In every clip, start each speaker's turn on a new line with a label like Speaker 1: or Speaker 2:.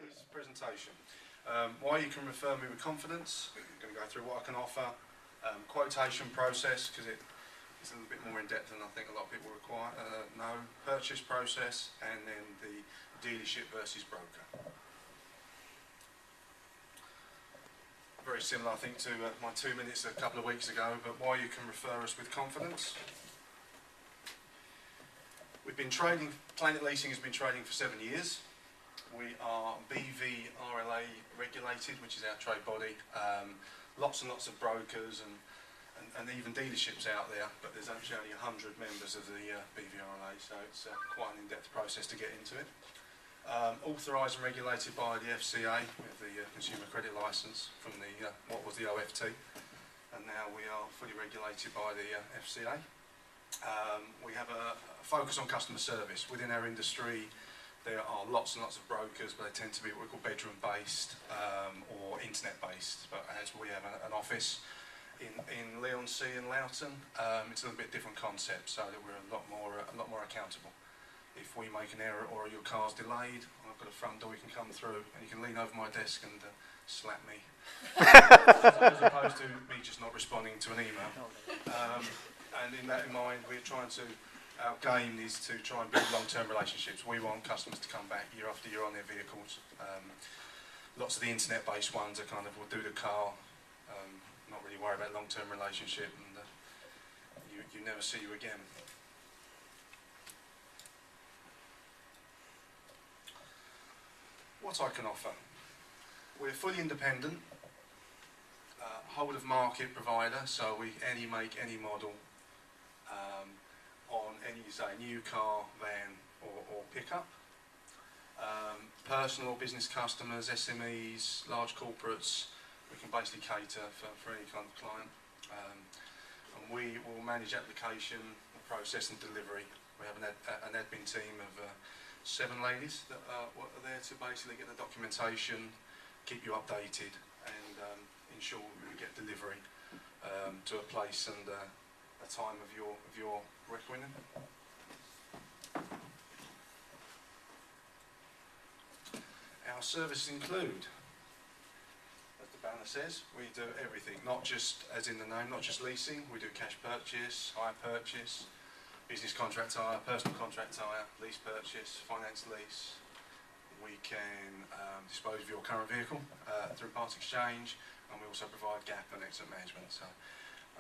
Speaker 1: today's presentation. Why you can refer me with confidence. We're going to go through what I can offer, quotation process, because it's a little bit more in depth than I think a lot of people require, know, purchase process, and then the dealership versus broker. Very similar, I think, to my 2 minutes a couple of weeks ago, but why you can refer us with confidence. We've been trading, Planet Leasing has been trading for 7 years. We are BVRLA regulated, which is our trade body. Lots and lots of brokers and even dealerships out there, but there's actually only 100 members of the BVRLA, so it's quite an in-depth process to get into it. Authorised and regulated by the FCA with the Consumer Credit Licence from the what was the OFT, and now we are fully regulated by the FCA. We have a focus on customer service. Within our industry there are lots and lots of brokers, but they tend to be what we call bedroom based or internet based, but as we have an office in Leigh-on-Sea and Loughton, it's a little bit different concept, so that we're a lot more accountable. If we make an error or your car's delayed, I've got a front door you can come through and you can lean over my desk and slap me, as opposed to me just not responding to an email. And in that in mind, we're trying to, our game is to try and build long-term relationships. We want customers to come back year after year on their vehicles. Lots of the internet-based ones are kind of, we'll do the car, not really worry about long-term relationship, and you never see you again. What I can offer. We're fully independent, whole of market provider, so we any make, any model, on any, say, new car, van or pickup. Personal or business customers, SMEs, large corporates, we can basically cater for any kind of client. And we will manage application, process and delivery. We have an admin team of 7 ladies that are there to basically get the documentation, keep you updated, and ensure we get delivery to a place and a time of your reckoning. Our services include, as the banner says, we do everything, not just, as in the name, not just leasing. We do cash purchase, hire purchase, business contract hire, personal contract hire, lease purchase, finance lease. We can dispose of your current vehicle through part exchange, and we also provide gap and exit management. So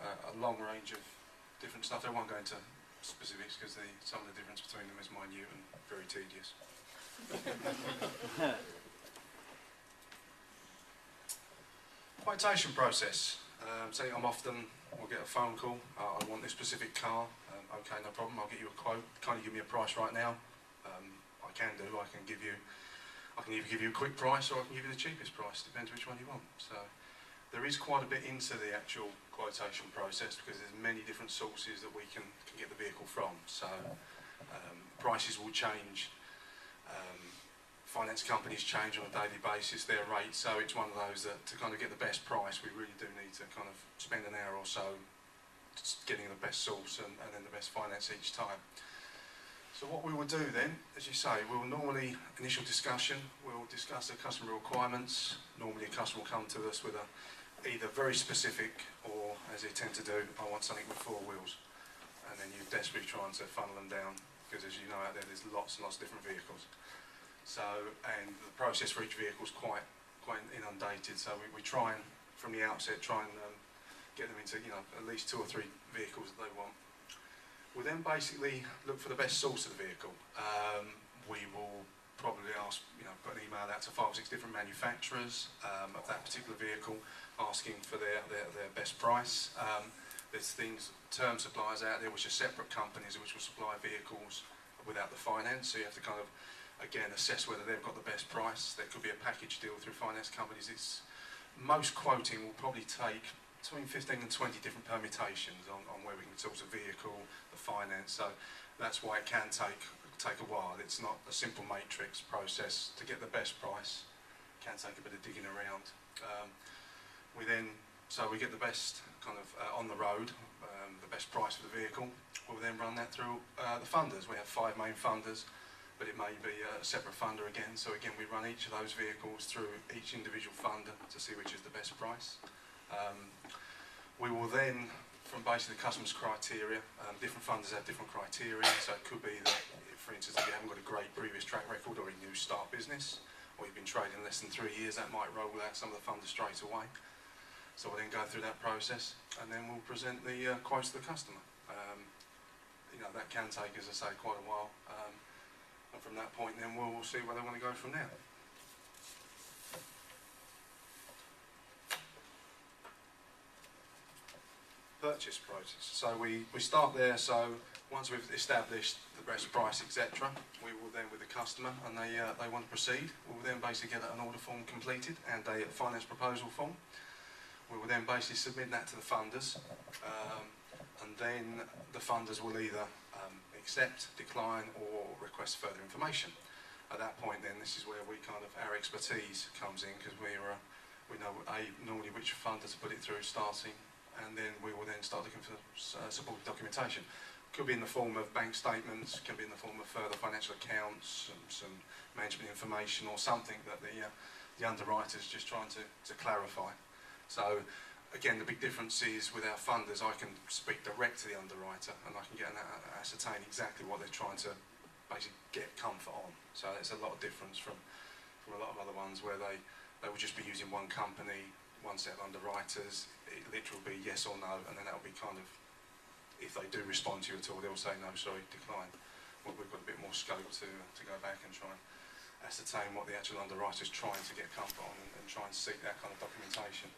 Speaker 1: a long range of different stuff. I won't go into specifics because some of the difference between them is minute and very tedious. Quotation process. So we'll get a phone call. I want this specific car. Okay, no problem. I'll get you a quote. Can't you give me a price right now? I can do. I can either give you a quick price or I can give you the cheapest price. Depends which one you want. So there is quite a bit into the actual quotation process because there's many different sources that we can get the vehicle from. So prices will change. Finance companies change on a daily basis their rates, so it's one of those that to kind of get the best price, we really do need to kind of spend an hour or so getting the best source and then the best finance each time. So what we will do then, as you say, we'll normally, initial discussion, we'll discuss the customer requirements. Normally a customer will come to us with either very specific or, as they tend to do, I want something with 4 wheels. And then you're desperately trying to funnel them down because, as you know out there's lots and lots of different vehicles. So, and the process for each vehicle is quite inundated, so we try and, from the outset, get them into, at least 2 or 3 vehicles that they want. We then basically look for the best source of the vehicle. We will probably ask, put an email out to 5 or 6 different manufacturers of that particular vehicle, asking for their best price. There's term suppliers out there which are separate companies which will supply vehicles without the finance, so you have to kind of, again, assess whether they've got the best price. There could be a package deal through finance companies. Most quoting will probably take between 15 and 20 different permutations on where we can source a vehicle, the finance. So that's why it can take a while. It's not a simple matrix process to get the best price. It can take a bit of digging around. We get the best kind of on the road, the best price for the vehicle. We'll then run that through the funders. We have 5 main funders but it may be a separate funder again. So again, we run each of those vehicles through each individual funder to see which is the best price. We will then, from basically the customer's criteria, different funders have different criteria, so it could be that, for instance, if you haven't got a great previous track record or a new start business, or you've been trading less than 3 years, that might roll out some of the funders straight away. So we'll then go through that process, and then we'll present the quotes to the customer. You know, that can take, as I say, quite a while, and from that point then we'll see where they want to go from there. Purchase process. So we start there. So once we've established the best price, etc., we will then, with the customer, and they want to proceed, we will then basically get an order form completed and a finance proposal form. We will then basically submit that to the funders, and then the funders will either accept, decline, or request further information. At that point, then, this is where our expertise comes in, because we know normally which funder to put it through starting, and then we will then start looking for supporting documentation. Could be in the form of bank statements, can be in the form of further financial accounts, some management information, or something that the underwriter's just trying to clarify. So again, the big difference is with our funders, I can speak direct to the underwriter, and I can get ascertain exactly what they're trying to basically get comfort on. So it's a lot of difference from a lot of other ones where they will just be using one company, one set of underwriters. It literally will be yes or no, and then that'll be kind of, if they do respond to you at all, they'll say no, sorry, decline. Well, we've got a bit more scope to go back and try and ascertain what the actual underwriter's trying to get comfort on, and try and seek that kind of documentation.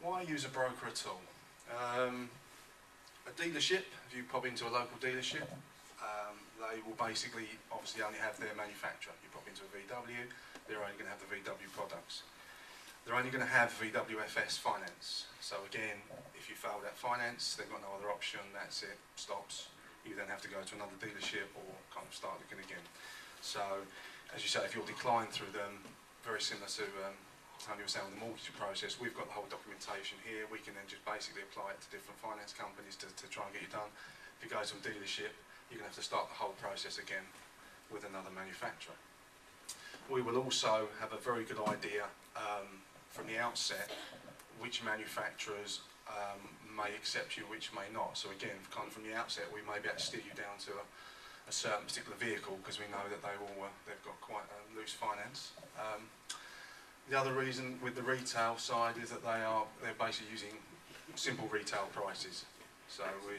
Speaker 1: Why use a broker at all? A dealership, if you pop into a local dealership, they will basically obviously only have their manufacturer. You pop into a VW, they're only going to have the VW products. They're only going to have VWFS finance. So again, if you fail that finance, they've got no other option, that's it, stops. You then have to go to another dealership or kind of start looking again. So, as you say, if you're declined through them, very similar to how you were saying with the mortgage process, we've got the whole documentation here. We can then just basically apply it to different finance companies to try and get it done. If you go to a dealership, you're going to have to start the whole process again with another manufacturer. We will also have a very good idea from the outset which manufacturers may accept you, which may not. So again, kind of from the outset, we may be able to steer you down to a certain particular vehicle, because we know that they've got quite loose finance. The other reason with the retail side is that they're basically using simple retail prices. So we,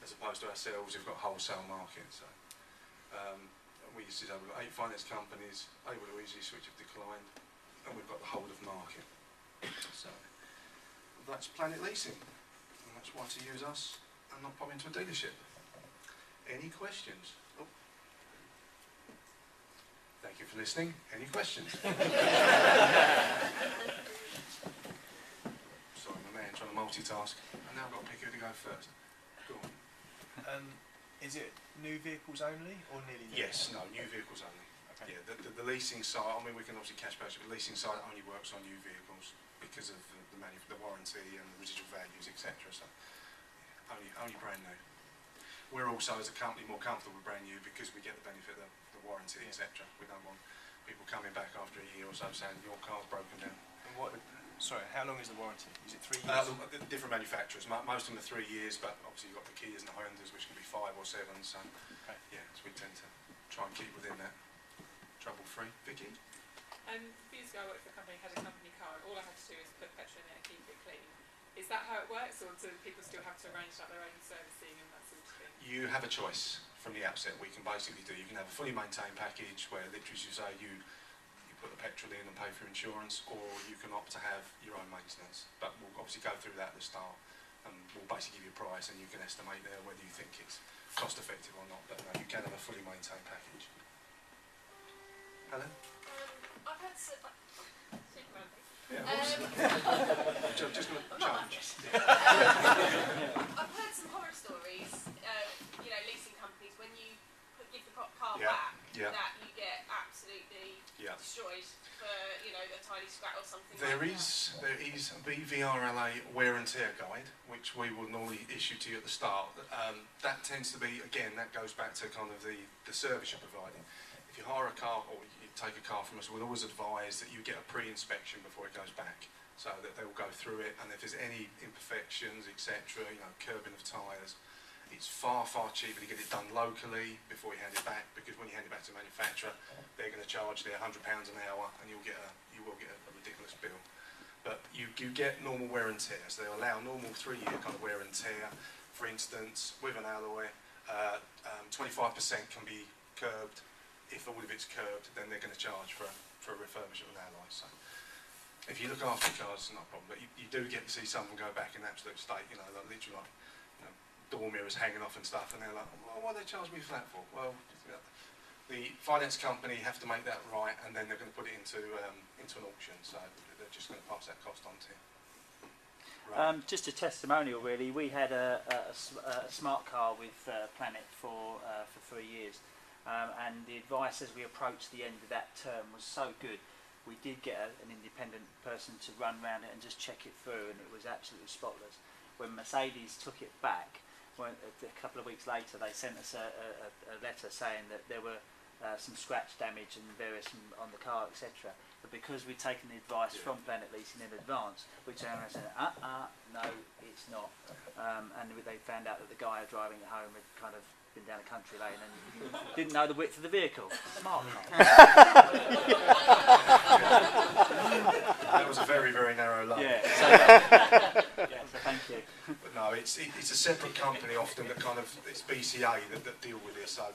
Speaker 1: as opposed to ourselves, we've got wholesale market. So we used to say we've got 8 finance companies, able to easily switch if declined, and we've got the whole of market. So that's Planet Leasing, and that's why to use us and not pop into a dealership. Any questions? Oh. Thank you for listening. Any questions? Sorry, my man trying to multitask. And now I've got to pick who to go first. Go on.
Speaker 2: Is it new vehicles only or nearly new?
Speaker 1: Yes, no, new vehicles only. Okay. Yeah, the leasing side, I mean, we can obviously cash purchase, but the leasing side only works on new vehicles because of the warranty and the residual values, etc. So, yeah, only brand new. We're also, as a company, more comfortable with brand new because we get the benefit of the warranty, etc. We don't want people coming back after a year or so saying your car's broken down.
Speaker 2: And sorry, how long is the warranty? Is it 3 years?
Speaker 1: Different manufacturers. Most of them are 3 years, but obviously you've got the Kias and the Hondas, which can be 5 or 7. So, okay. Yeah, so we tend to try and keep within that. Trouble-free. Vicky?
Speaker 3: A few years ago I worked for a company, had a company car, and all I had to do is put petrol in it and keep it clean. Is that how it works, or do people still have to arrange like their own servicing and that sort of thing?
Speaker 1: You have a choice from the outset. We can basically you can have a fully maintained package where literally you say you put the petrol in and pay for insurance, or you can opt to have your own maintenance. But we'll obviously go through that at the start, and we'll basically give you a price, and you can estimate there whether you think it's cost effective or not. But no, you can have a fully maintained package. Helen?
Speaker 4: I've had
Speaker 1: Yeah, just going to change.
Speaker 4: I've heard some horror stories, leasing companies, when you give the car back, that you get absolutely destroyed for, a tiny scratch, or something
Speaker 1: There
Speaker 4: like
Speaker 1: is a BVRLA wear and tear guide, which we will normally issue to you at the start. That tends to be, again, that goes back to kind of the service you're providing. If you hire a car or you take a car from us, we'll always advise that you get a pre-inspection before it goes back, so that they'll go through it, and if there's any imperfections, etc., you know, curbing of tyres, it's far cheaper to get it done locally before you hand it back, because when you hand it back to the manufacturer, they're going to charge their £100 an hour, and you will get a ridiculous bill. But you get normal wear and tear, so they allow normal 3-year kind of wear and tear. For instance, with an alloy, 25% can be curbed. If all of it's curbed, then they're going to charge for a refurbishment of an alloy. So if you look after your cars, it's not a problem. But you do get to see some of them go back in absolute state, you know, like literally like, you know, door mirrors hanging off and stuff, and they're like, well, what do they charge me for that for? Well, you know, the finance company have to make that right, and then they're going to put it into an auction, so they're just going to pass that cost on to you. Right.
Speaker 5: Just a testimonial, really. We had a smart car with Planet for 3 years, and the advice as we approached the end of that term was so good. We did get an independent person to run around it and just check it through, and it was absolutely spotless. When Mercedes took it back, a couple of weeks later, they sent us a letter saying that there were some scratch damage and various on the car, etc. But because we'd taken the advice from Planet Leasing in advance, we turned around and said, no, it's not. And they found out that the guy driving it home had kind of been down a country lane and didn't know the width of the vehicle. Smart car.
Speaker 1: That was a very narrow lane.
Speaker 5: Yeah. So thank you.
Speaker 1: But no, it's a separate company often that kind of, it's BCA that deal with this. So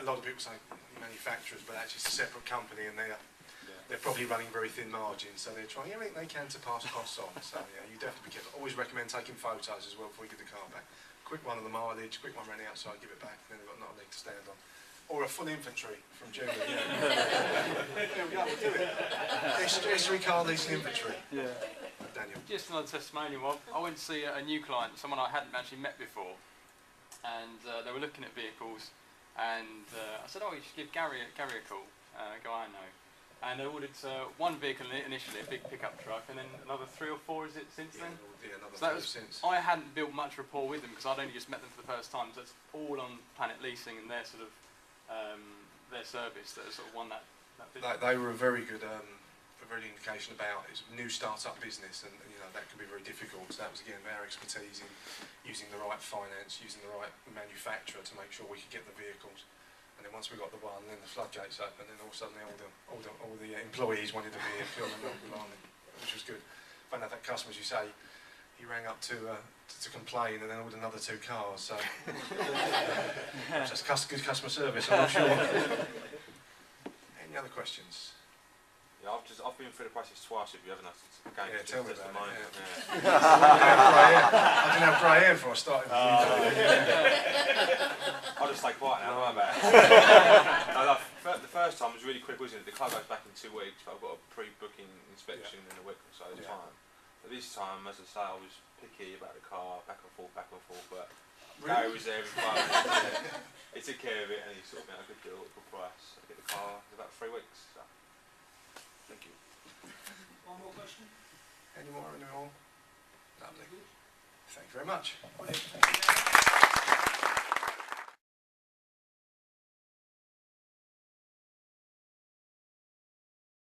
Speaker 1: a lot of people say manufacturers, but actually it's a separate company, and they're probably running very thin margins, so they're trying everything they can to pass costs on. So yeah, you definitely be careful. Always recommend taking photos as well before you give the car back. Quick one of the mileage, quick one around the outside, give it back, and then they've got not a leg to stand on. Or a full inventory from Julie. There we go, we'll do it. History car leasing inventory.
Speaker 5: Yeah.
Speaker 1: Daniel.
Speaker 6: Just another testimonial. I went to see a new client, someone I hadn't actually met before, and they were looking at vehicles, and I said, oh, you should give Gary a call, a guy I know. And they ordered one vehicle initially, a big pickup truck, and then another 3 or 4, is it, since then?
Speaker 1: Yeah, another
Speaker 6: So that was,
Speaker 1: since.
Speaker 6: I hadn't built much rapport with them because I'd only just met them for the first time, so it's all on Planet Leasing and their sort of, their service that has sort of won that business.
Speaker 1: They were a very good indication about it's a new start-up business, and you know that can be very difficult. So that was again our expertise in using the right finance, using the right manufacturer to make sure we could get the vehicles. And then once we got the one, then the floodgates opened, and then all of a sudden all the employees wanted the vehicle, which was good. Found out that customer, as you say, he rang up to complain, and then ordered another 2 cars. So that's good customer service, I'm not sure. Any other questions?
Speaker 7: Yeah, I've been through the process twice with you, haven't I? Again,
Speaker 1: Yeah, tell me about it.
Speaker 7: Yeah.
Speaker 1: I didn't have grey hair before I started with you.
Speaker 7: I'll just stay quiet now, don't worry about it. The first time was really quick, wasn't it? The car goes back in 2 weeks, but I've got a pre-booking inspection in a week or so's time. But this time, as I say, I was picky about the car, back and forth, but Gary was there every 5 minutes. He took care of it, and he sorted me out a good deal, a good price. I get the car in about 3 weeks. So. Thank you.
Speaker 2: One more question?
Speaker 1: Any more? Lovely. Thank you very much.
Speaker 2: Brilliant. Thank you.